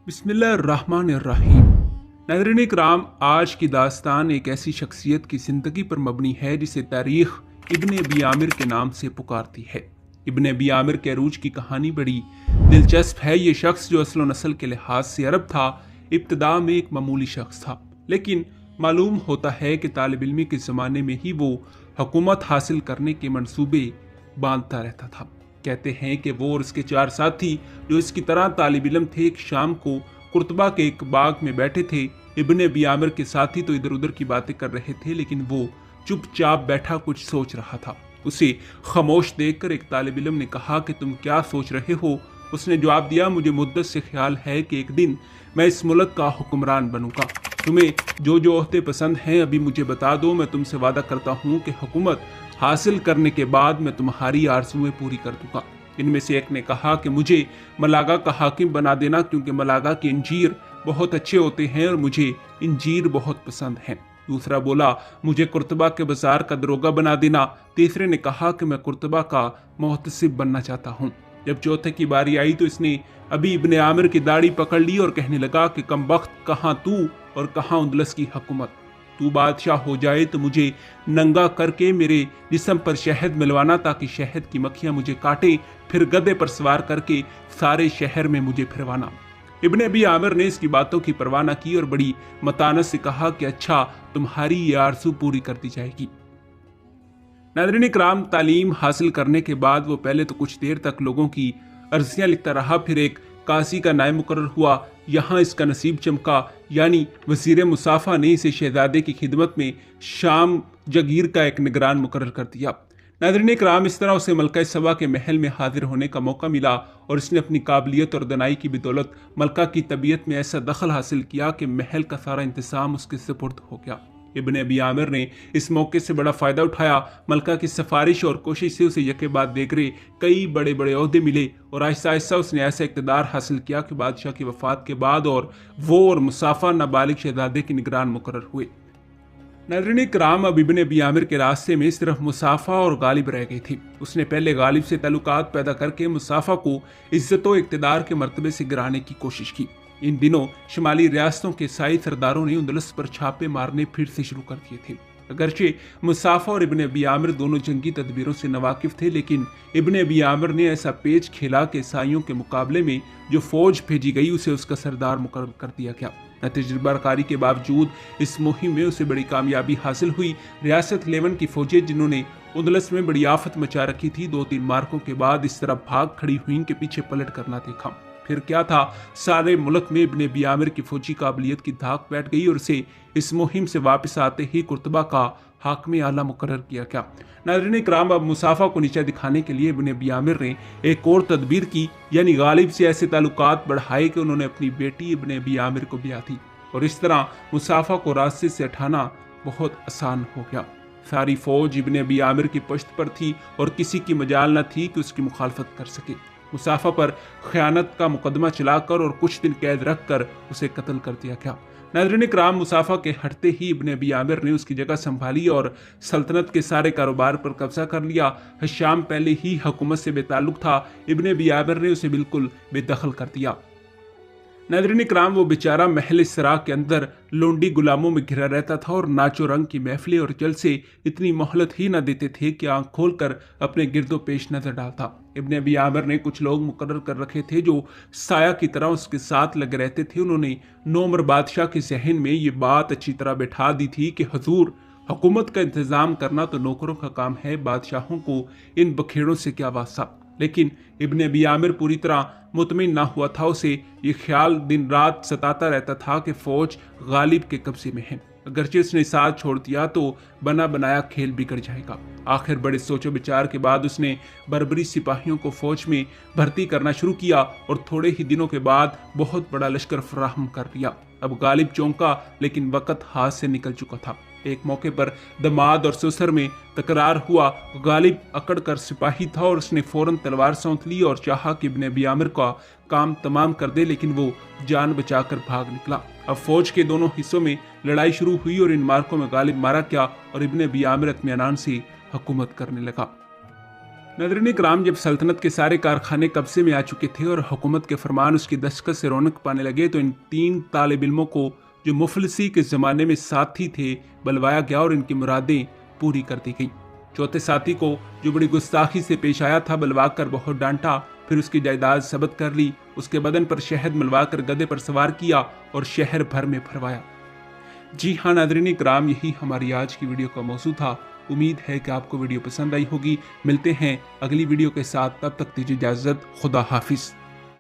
बिस्मिल्लाहिर्रहमानिर्रहीम। नाज़रीन इकराम, आज की दास्तान एक ऐसी शख्सियत की ज़िंदगी पर मबनी है जिसे तारीख़ इब्न अबी आमिर के नाम से पुकारती है। इब्न अबी आमिर के अरूज की कहानी बड़ी दिलचस्प है। ये शख्स जो असल नस्ल के लिहाज से अरब था, इब्तदा में एक मामूली शख्स था, लेकिन मालूम होता है कि तालिब इल्मी के ज़माने में ही वो हुकूमत हासिल करने के मंसूबे बांधता रहता था। कहते हैं कि वो और उसके 4 साथी जो इसकी तरह तालिब इल्म थे, एक शाम को कुर्तबा के एक बाग में बैठे थे। इब्न अबी आमिर के साथी तो इधर उधर की बातें कर रहे थे, लेकिन वो चुपचाप बैठा कुछ सोच रहा था। उसे खामोश देखकर एक तालिब इल्म ने कहा कि तुम क्या सोच रहे हो? उसने जवाब दिया, मुझे मुद्दत से ख्याल है कि एक दिन मैं इस मुल्क का हुक्मरान बनूंगा। तुम्हें जो जो ओहदे पसंद हैं अभी मुझे बता दो। मैं तुमसे वादा करता हूँ कि हुकूमत हासिल करने के बाद मैं तुम्हारी आरज़ुएं पूरी कर दूंगा। इनमें से एक ने कहा कि मुझे मलागा का हाकिम बना देना, क्योंकि मलागा के इंजीर बहुत अच्छे होते हैं और मुझे इंजीर बहुत पसंद हैं। दूसरा बोला, मुझे कुर्तबा के बाजार का दरोगा बना देना। तीसरे ने कहा कि मैं कुर्तबा का मोहतसिब बनना चाहता हूँ। जब चौथे की बारी आई तो इसने अभी इब्न आमिर की दाढ़ी पकड़ ली और कहने लगा कि कमबख्त, कहाँ तू और कहाँ उंदलस की हुकूमत। तू बादशाह हो जाए तो मुझे नंगा करके मेरे जिस्म पर शहद मिलवाना, ताकि शहद की मक्खियां मुझे काटे, फिर गधे पर सवार करके सारे शहर में मुझे फिरवाना। इब्न अबी आमिर ने इसकी बातों की परवाह न की और बड़ी मतानत से कहा कि अच्छा, तुम्हारी ये आरज़ू पूरी कर दी जाएगी। नाज़रीन इकराम, तालीम हासिल करने के बाद वो पहले तो कुछ देर तक लोगों की अर्जियां लिखता रहा, फिर एक काजी का नायब मुकर्रर हुआ। यहाँ इसका नसीब चमका, यानी वज़ीर मुसाफ़ा ने इसे शहजादे की खिदमत में शाम जगीर का एक निगरान मुकर्रर कर दिया। नाज़रीन इकराम, इस तरह उसे मलका सबा के महल में हाजिर होने का मौका मिला और इसने अपनी काबिलियत और दनाई की बदौलत मलका की तबीयत में ऐसा दखल हासिल किया कि महल का सारा इंतज़ाम उसके सुपुर्द हो गया। इब्न अबी आमिर ने इस मौके से बड़ा फ़ायदा उठाया। मलका की सिफारिश और कोशिश से उसे यके बाद देगरे कई बड़े बड़े ओहदे मिले और आहिस्ता आहिस्ता उसने ऐसा इक़्तिदार हासिल किया कि बादशाह की वफ़ात के बाद वो और मुसाफ़ा नाबालिग शहजादे के निगरान मुकर्रर हुए। नाज़रीन इकराम, अब इब्न अबी आमिर के रास्ते में सिर्फ मुसाफ़ा और गालिब रह गई थी। उसने पहले गालिब से ताल्लुकात पैदा करके मुसाफ़ा को इज्जत व इक़्तिदार के मर्तबे से गिराने की कोशिश की। इन दिनों शुमाली रियासतों के ईसाई सरदारों ने उंदलस पर छापे मारने फिर से शुरू कर दिए थे। अगरचे मुसाफ़ा और इब्न अबी आमिर दोनों जंगी तदबीरों से नवाकिफ थे, लेकिन इब्न अबी आमिर ने ऐसा पेच खेला कि ईसाइयों के मुकाबले में जो फौज भेजी गई उसे उसका सरदार मुकर्रर कर दिया गया। तजुर्बाकारी के बावजूद इस मुहिम में उसे बड़ी कामयाबी हासिल हुई। रियासत लेवन की फौजें जिन्होंने उंदलस में बड़ी आफत मचा रखी थी, 2-3 मार्कों के बाद इस तरह भाग खड़ी हुई, इनके पीछे पलट करना देखा। फिर क्या था, सारे मुल्क में इब्न अबी आमिर की फौजी काबिलियत की धाक बैठ गई और उसे इस मुहिम से वापस आते ही कुर्तबा का हाकिम आला मुकर्रर किया गया। नाज़रीन इकराम, अब मुसाफ़ा को नीचा दिखाने के लिए इब्न अबी आमिर ने एक और तदबीर की, यानी गालिब से ऐसे ताल्लुकात बढ़ाए कि उन्होंने अपनी बेटी इब्न अबी आमिर को ब्याह दी और इस तरह मुसाफ़ा को रास्ते से हटाना बहुत आसान हो गया। सारी फौज इब्न अबी आमिर की पश्त पर थी और किसी की मजाल न थी कि उसकी मुखालफत कर सके। मुसाफ़ा पर ख़यानत का मुकदमा चलाकर और कुछ दिन कैद रख कर उसे कत्ल कर दिया गया। नाज़रीन इकराम, मुसाफ़ा के हटते ही इब्न अबी आमिर ने उसकी जगह संभाली और सल्तनत के सारे कारोबार पर कब्जा कर लिया। हिशाम पहले ही हुकूमत से बेताल्लुक था, इब्न अबी आमिर ने उसे बिल्कुल बेदखल कर दिया। नाज़रीन इकराम, वो बेचारा महल सरा के अंदर लोंडी गुलामों में घिरा रहता था और नाचो रंग की महफिलें और जलसे इतनी मोहलत ही न देते थे कि आंख खोलकर अपने गिरदो पेश नजर डालता। इब्न अबी आमिर ने कुछ लोग मुकर्रर कर रखे थे जो साया की तरह उसके साथ लगे रहते थे। उन्होंने नौमर बादशाह के जहन में ये बात अच्छी तरह बैठा दी थी कि हुजूर, हुकूमत का इंतजाम करना तो नौकरों का काम है, बादशाहों को इन बखेड़ों से क्या वास्ता। लेकिन इब्न अबी आमिर पूरी तरह मुतमिन ना हुआ था। उसे ये ख्याल दिन रात सताता रहता था कि फौज गालिब के कब्जे में है। अगरचे उसने साथ छोड़ दिया तो बना बनाया खेल बिगड़ जाएगा। आखिर बड़े सोचो विचार के बाद उसने बर्बरी सिपाहियों को फौज में भर्ती करना शुरू किया और थोड़े ही दिनों के बाद बहुत बड़ा लश्कर फराहम कर दिया। अब गालिब चौंका, लेकिन वक़्त हाथ से निकल चुका था। एक मौके पर दमाद और ससुर में तकरार हुआ। गालिब अकड़ कर सिपाही था और उसने फौरन तलवार सौंत ली और चाहा कि इब्न अबी आमिर का काम तमाम कर दे, लेकिन वो जान बचाकर भाग निकला। अब फौज के दोनों हिस्सों में लड़ाई शुरू हुई और इन मार्कों में गालिब मारा गया और इब्न अबी आमिर इत्मीनान से हुकूमत करने लगा। नाज़रीन इकराम, जब सल्तनत के सारे कारखाने कब्जे में आ चुके थे और हुकूमत के फरमान उसकी दस्तखत से रौनक पाने लगे, तो इन 3 तालिब इल्मों को जो मुफलिसी के ज़माने में साथी थे बलवाया गया और इनकी मुरादें पूरी कर दी गई। चौथे साथी को, जो बड़ी गुस्ताखी से पेश आया था, बलवा कर बहुत डांटा, फिर उसकी जायदाद जब्त कर ली, उसके बदन पर शहद मलवा कर गधे पर सवार किया और शहर भर में फरवाया। जी हाँ नाज़रीन इकराम, यही हमारी आज की वीडियो का मौजू था। उम्मीद है कि आपको वीडियो पसंद आई होगी। मिलते हैं अगली वीडियो के साथ, तब तक दीजिए इजाज़त। खुदा हाफिज़।